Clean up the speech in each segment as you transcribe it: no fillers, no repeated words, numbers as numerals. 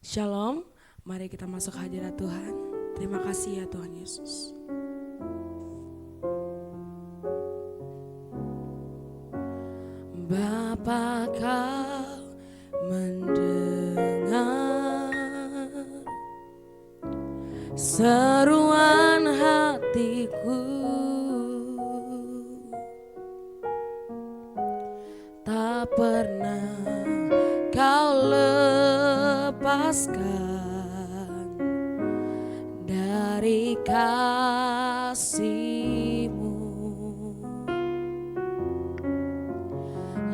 Shalom, mari kita masuk hadirat Tuhan. Terima kasih ya Tuhan Yesus. Bapa, kau mendengar seruan hatiku, tak pernah kau lepaskan dari kasih-Mu.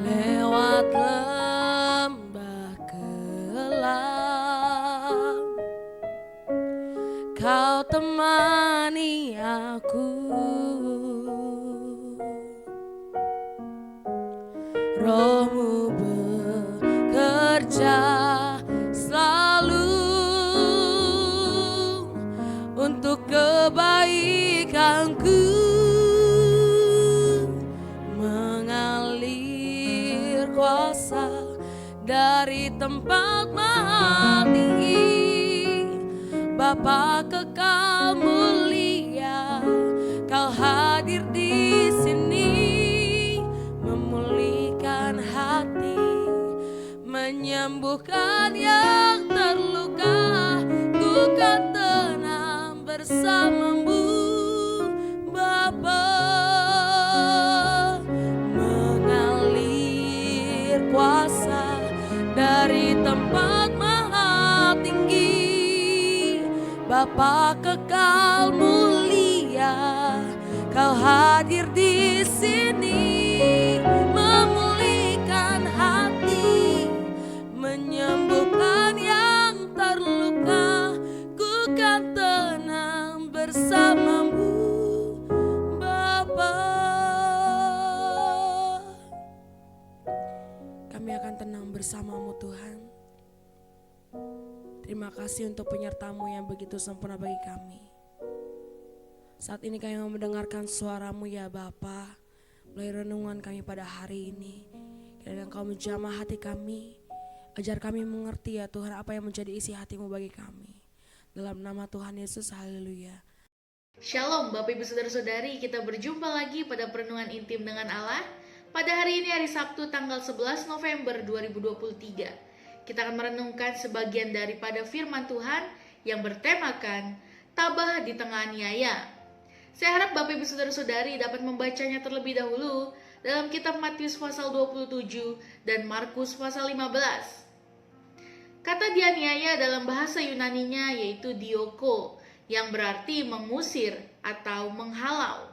Lewat lembah kelam, kau temani aku. Roh-Mu bekerja selalu untuk kebaikanku, mengalir kuasa dari tempat maha tinggi. Bapa kekal mulia, kau hadir di sini, memulihkan hati, menyembuhkan yang terluka. Ku kan tenang bersama-Mu, Bapa. Mengalir kuasa dari tempat maha tinggi. Bapa kekal mulia, kau hadir di sini, memulihkan hati, menyembuhkan yang terluka. Ku kan tenang bersama-Mu, Bapa. Kami akan tenang bersama-Mu Tuhan. Terima kasih untuk penyerta-Mu yang begitu sempurna bagi kami. Saat ini kami mau mendengarkan suara-Mu ya Bapa, melalui renungan kami pada hari ini. Kiranya Engkau menjamah hati kami, ajar kami mengerti ya Tuhan apa yang menjadi isi hati-Mu bagi kami. Dalam nama Tuhan Yesus, haleluya. Shalom Bapak Ibu Saudara-saudari, kita berjumpa lagi pada Perenungan Intim dengan Allah. Pada hari ini hari Sabtu tanggal 11 November 2023. Kita akan merenungkan sebagian daripada firman Tuhan yang bertemakan tabah di tengah aniaya. Saya harap Bapak Ibu Saudara-saudari dapat membacanya terlebih dahulu dalam kitab Matius pasal 27 dan Markus pasal 15. Kata dianiaya dalam bahasa Yunaninya yaitu dioko, yang berarti mengusir atau menghalau.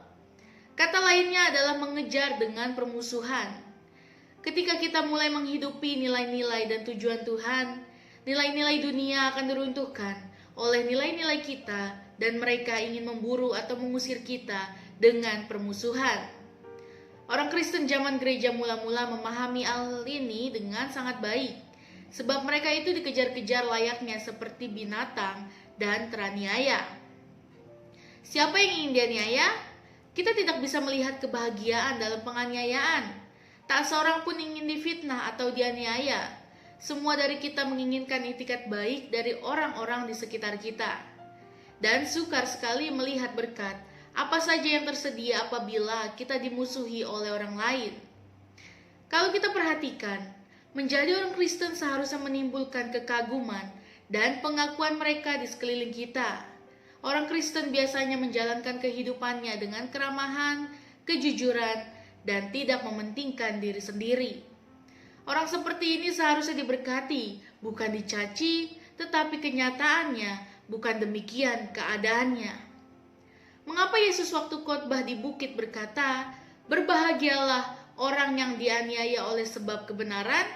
Kata lainnya adalah mengejar dengan permusuhan. Ketika kita mulai menghidupi nilai-nilai dan tujuan Tuhan, nilai-nilai dunia akan diruntuhkan oleh nilai-nilai kita dan mereka ingin memburu atau mengusir kita dengan permusuhan. Orang Kristen zaman gereja mula-mula memahami hal ini dengan sangat baik, sebab mereka itu dikejar-kejar layaknya seperti binatang dan teraniaya. Siapa yang ingin dianiaya? Kita tidak bisa melihat kebahagiaan dalam penganiayaan. Tak seorang pun ingin difitnah atau dianiaya. Semua dari kita menginginkan itikat baik dari orang-orang di sekitar kita. Dan sukar sekali melihat berkat apa saja yang tersedia apabila kita dimusuhi oleh orang lain. Kalau kita perhatikan, menjadi orang Kristen seharusnya menimbulkan kekaguman dan pengakuan mereka di sekeliling kita. Orang Kristen biasanya menjalankan kehidupannya dengan keramahan, kejujuran, dan tidak mementingkan diri sendiri. Orang seperti ini seharusnya diberkati, bukan dicaci, tetapi kenyataannya bukan demikian keadaannya. Mengapa Yesus waktu khotbah di bukit berkata, "Berbahagialah orang yang dianiaya oleh sebab kebenaran"?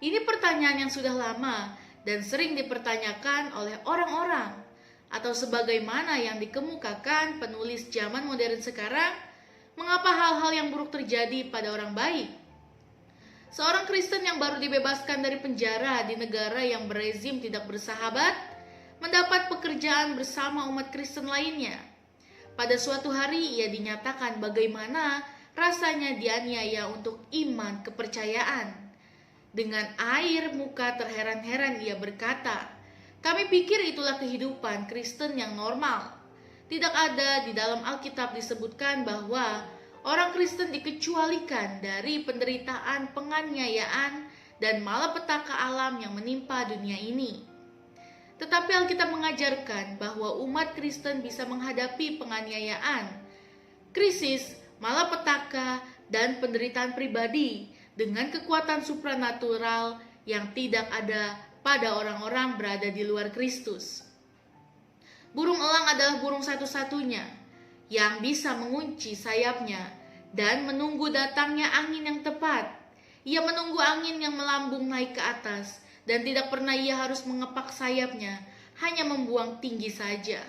Ini pertanyaan yang sudah lama dan sering dipertanyakan oleh orang-orang. Atau sebagaimana yang dikemukakan penulis zaman modern sekarang, mengapa hal-hal yang buruk terjadi pada orang baik? Seorang Kristen yang baru dibebaskan dari penjara di negara yang berezim tidak bersahabat, mendapat pekerjaan bersama umat Kristen lainnya. Pada suatu hari ia dinyatakan bagaimana rasanya dianiaya untuk iman kepercayaan. Dengan air muka terheran-heran ia berkata, Kami pikir itulah kehidupan Kristen yang normal. Tidak ada di dalam Alkitab disebutkan bahwa orang Kristen dikecualikan dari penderitaan, penganiayaan, dan malapetaka alam yang menimpa dunia ini. Tetapi Alkitab mengajarkan bahwa umat Kristen bisa menghadapi penganiayaan, krisis, malapetaka, dan penderitaan pribadi dengan kekuatan supranatural yang tidak ada pada orang-orang berada di luar Kristus. Burung elang adalah burung satu-satunya yang bisa mengunci sayapnya dan menunggu datangnya angin yang tepat. Ia menunggu angin yang melambung naik ke atas dan tidak pernah ia harus mengepak sayapnya, hanya membuang tinggi saja.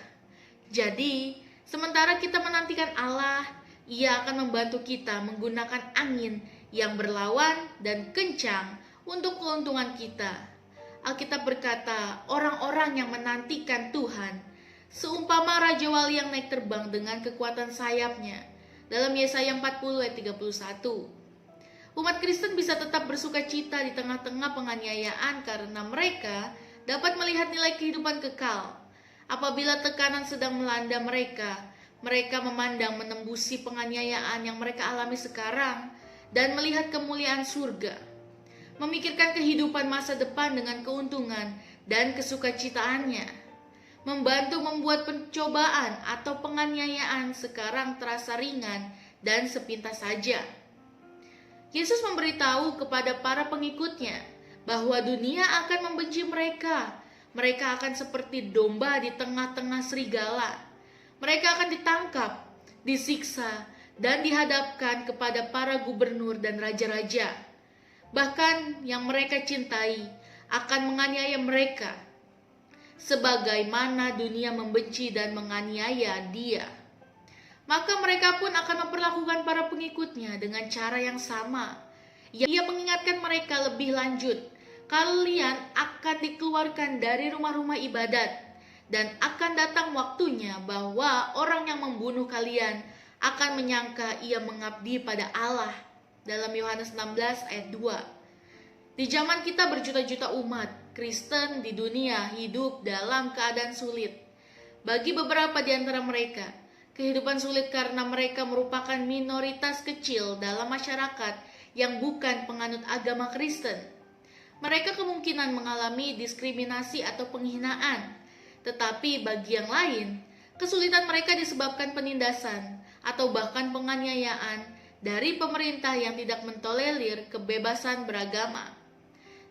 Jadi, sementara kita menantikan Allah, Ia akan membantu kita menggunakan angin yang berlawan dan kencang untuk keuntungan kita. Alkitab berkata, orang-orang yang menantikan Tuhan seumpama Raja Wali yang naik terbang dengan kekuatan sayapnya. Dalam Yesaya 40 ayat 31. Umat Kristen bisa tetap bersuka cita di tengah-tengah penganiayaan karena mereka dapat melihat nilai kehidupan kekal. Apabila tekanan sedang melanda mereka, mereka memandang menembusi penganiayaan yang mereka alami sekarang dan melihat kemuliaan surga. Memikirkan kehidupan masa depan dengan keuntungan dan kesukacitaannya. Membantu membuat pencobaan atau penganiayaan sekarang terasa ringan dan sepintas saja. Yesus memberitahu kepada para pengikutnya bahwa dunia akan membenci mereka. Mereka akan seperti domba di tengah-tengah serigala. Mereka akan ditangkap, disiksa, dan dihadapkan kepada para gubernur dan raja-raja. Bahkan yang mereka cintai akan menganiaya mereka, sebagaimana dunia membenci dan menganiaya dia. Maka mereka pun akan memperlakukan para pengikutnya dengan cara yang sama. Ia mengingatkan mereka lebih lanjut, kalian akan dikeluarkan dari rumah-rumah ibadat, dan akan datang waktunya bahwa orang yang membunuh kalian akan menyangka ia mengabdi pada Allah. Dalam Yohanes 16 ayat 2. Di zaman kita berjuta-juta umat Kristen di dunia hidup dalam keadaan sulit. Bagi beberapa di antara mereka, kehidupan sulit karena mereka merupakan minoritas kecil dalam masyarakat yang bukan penganut agama Kristen. Mereka kemungkinan mengalami diskriminasi atau penghinaan. Tetapi bagi yang lain, kesulitan mereka disebabkan penindasan atau bahkan penganiayaan dari pemerintah yang tidak mentolerir kebebasan beragama.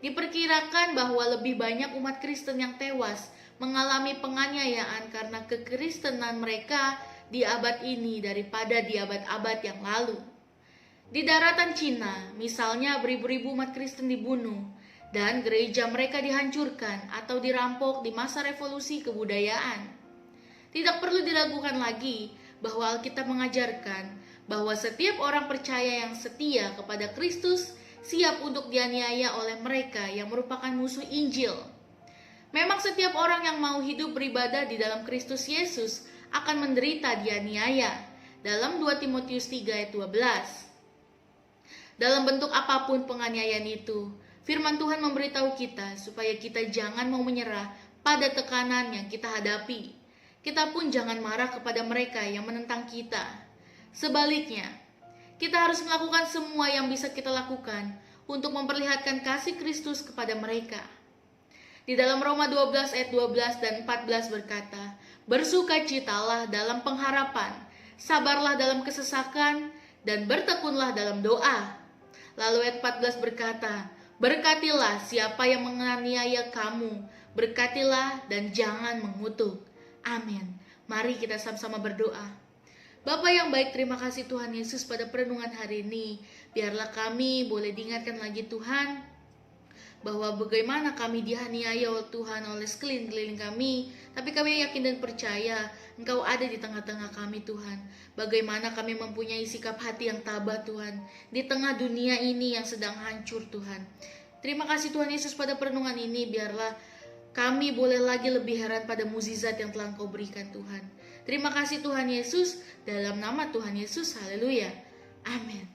Diperkirakan bahwa lebih banyak umat Kristen yang tewas mengalami penganiayaan karena kekristenan mereka di abad ini daripada di abad-abad yang lalu. Di daratan Cina, misalnya beribu-ribu umat Kristen dibunuh dan gereja mereka dihancurkan atau dirampok di masa revolusi kebudayaan. Tidak perlu diragukan lagi bahwa Alkitab mengajarkan bahwa setiap orang percaya yang setia kepada Kristus siap untuk dianiaya oleh mereka yang merupakan musuh Injil. Memang setiap orang yang mau hidup beribadah di dalam Kristus Yesus akan menderita dianiaya. Dalam 2 Timotius 3 ayat 12. Dalam bentuk apapun penganiayaan itu, firman Tuhan memberitahu kita supaya kita jangan mau menyerah pada tekanan yang kita hadapi. Kita pun jangan marah kepada mereka yang menentang kita. Sebaliknya, kita harus melakukan semua yang bisa kita lakukan untuk memperlihatkan kasih Kristus kepada mereka. Di dalam Roma 12 ayat 12 dan 14 berkata, bersukacitalah dalam pengharapan, sabarlah dalam kesesakan, dan bertekunlah dalam doa. Lalu ayat 14 berkata, berkatilah siapa yang menganiaya kamu, berkatilah dan jangan mengutuk. Amin. Mari kita sama-sama berdoa. Bapa yang baik, terima kasih Tuhan Yesus pada perenungan hari ini. Biarlah kami boleh diingatkan lagi Tuhan, bahwa bagaimana kami dianiaya oleh Tuhan oleh sekeliling kami. Tapi kami yakin dan percaya Engkau ada di tengah-tengah kami Tuhan. Bagaimana kami mempunyai sikap hati yang tabah Tuhan, di tengah dunia ini yang sedang hancur Tuhan. Terima kasih Tuhan Yesus pada perenungan ini. Biarlah kami boleh lagi lebih heran pada mukjizat yang telah Engkau berikan Tuhan. Terima kasih Tuhan Yesus, dalam nama Tuhan Yesus, haleluya, amin.